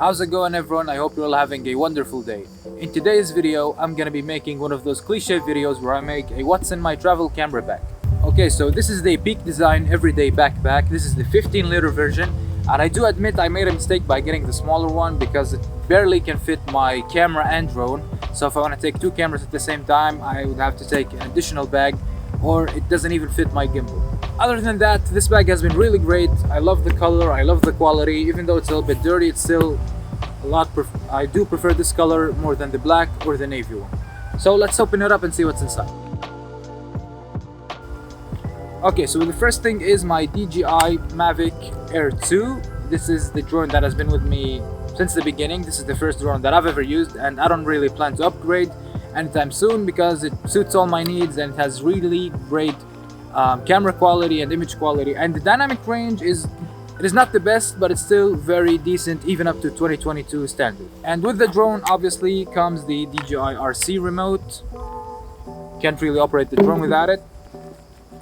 How's it going, everyone? I hope you're all having a wonderful day. In today's video, I'm gonna be making one of those cliche videos where I make a what's in my travel camera bag. Okay, so this is the Peak Design Everyday Backpack. This is the 15-liter version, and I do admit I made a mistake by getting the smaller one because it barely can fit my camera and drone. So if I want to take two cameras at the same time, I would have to take an additional bag, or it doesn't even fit my gimbal. Other than that, this bag has been really great. I love the color, I love the quality. Even though it's a little bit dirty, it's still a lot. I do prefer this color more than the black or the navy one. So let's open it up and see what's inside. Okay, so the first thing is my DJI Mavic Air 2. This is the drone that has been with me since the beginning. This is the first drone that I've ever used, and I don't really plan to upgrade anytime soon because it suits all my needs and it has really great camera quality and image quality, and the dynamic range is not the best, but it's still very decent even up to 2022 standard. And with the drone obviously comes the DJI RC remote. Can't really operate the drone without it.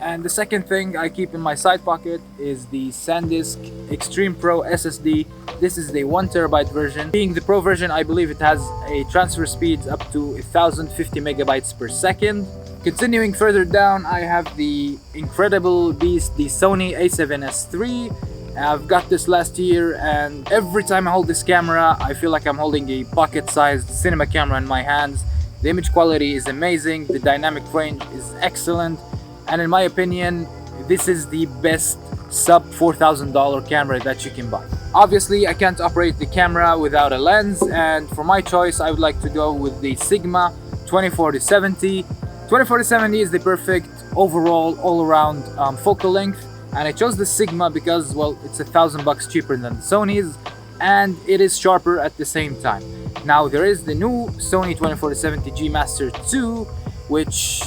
And the second thing I keep in my side pocket is the SanDisk Extreme Pro SSD. This is the 1TB version. Being the Pro version, I believe it has a transfer speed up to 1050 megabytes per second. Continuing further down, I have the incredible beast, the Sony a7S III. I've got this last year, and every time I hold this camera, I feel like I'm holding a pocket-sized cinema camera in my hands. The image quality is amazing, the dynamic range is excellent, and in my opinion, this is the best sub $4,000 camera that you can buy. Obviously, I can't operate the camera without a lens, and for my choice, I would like to go with the Sigma 24-70. 24-70 is the perfect overall, all-around focal length, and I chose the Sigma because, well, it's $1,000 cheaper than the Sony's, and it is sharper at the same time. Now, there is the new Sony 24-70 G Master 2, which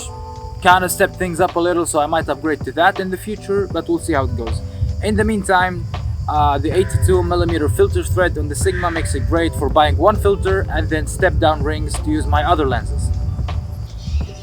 kind of stepped things up a little, so I might upgrade to that in the future, but we'll see how it goes. In the meantime, the 82mm filter thread on the Sigma makes it great for buying one filter and then step-down rings to use my other lenses.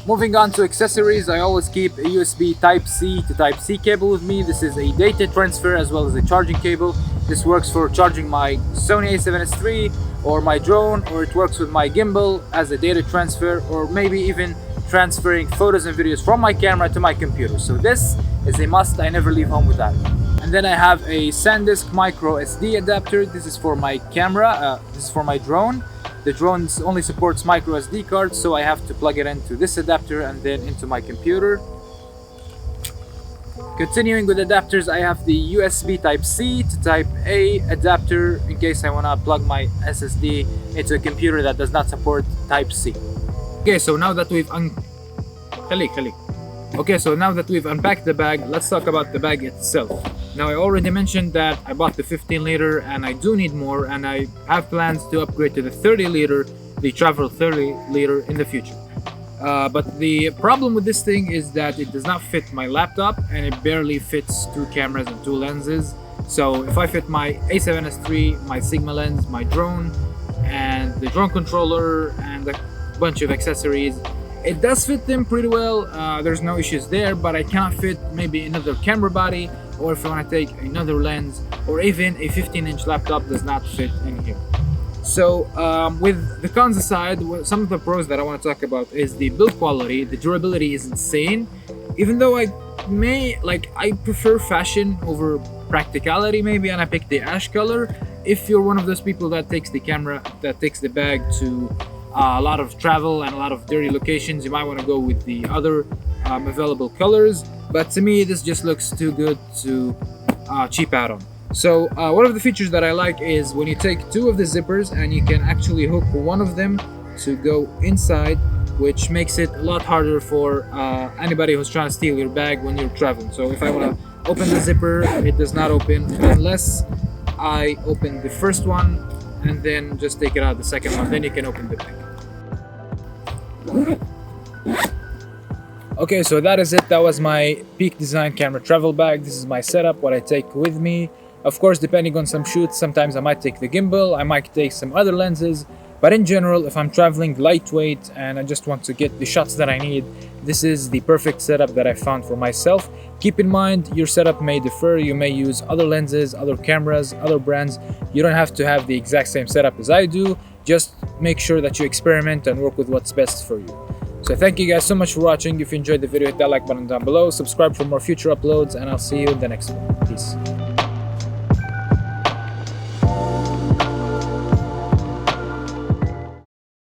Moving on to accessories, I always keep a USB Type-C to Type-C cable with me. This is a data transfer as well as a charging cable. This works for charging my Sony a7S III or my drone, or it works with my gimbal as a data transfer, or maybe even transferring photos and videos from my camera to my computer. So this is a must. I never leave home without it. And then I have a SanDisk micro SD adapter. This is for my camera, this is for my drone. The drone only supports micro SD cards, so I have to plug it into this adapter and then into my computer. Continuing with adapters, I have the USB Type-C to Type-A adapter in case I want to plug my SSD into a computer that does not support Type-C. Okay, so now that we've unpacked the bag, let's talk about the bag itself. Now, I already mentioned that I bought the 15-liter and I do need more, and I have plans to upgrade to the 30-liter, the Travel 30-liter in the future. But the problem with this thing is that it does not fit my laptop, and it barely fits two cameras and two lenses. So if I fit my a7S III, my Sigma lens, my drone, and the drone controller, and a bunch of accessories, it does fit them pretty well. There's no issues there, but I cannot fit maybe another camera body, or if I want to take another lens, or even a 15-inch laptop does not fit in here. So with the cons aside, some of the pros that I want to talk about is the build quality. The durability is insane. Even though I prefer fashion over practicality maybe, and I picked the ash color. If you're one of those people that takes the bag to a lot of travel and a lot of dirty locations, you might want to go with the other available colors, but to me this just looks too good to cheap out on. So one of the features that I like is when you take two of the zippers and you can actually hook one of them to go inside, which makes it a lot harder for anybody who's trying to steal your bag when you're traveling. So if I want to open the zipper, it does not open unless I open the first one and then just take it out the second one, then you can open the bag. Okay, so that is it. That was my Peak Design camera travel bag. This is my setup, what I take with me. Of course, depending on some shoots, sometimes I might take the gimbal, I might take some other lenses, but in general, if I'm traveling lightweight and I just want to get the shots that I need, this is the perfect setup that I found for myself. Keep in mind, your setup may differ. You may use other lenses, other cameras, other brands. You don't have to have the exact same setup as I do. Just make sure that you experiment and work with what's best for you. So thank you guys so much for watching. If you enjoyed the video, hit that like button down below, subscribe for more future uploads, and I'll see you in the next one. Peace.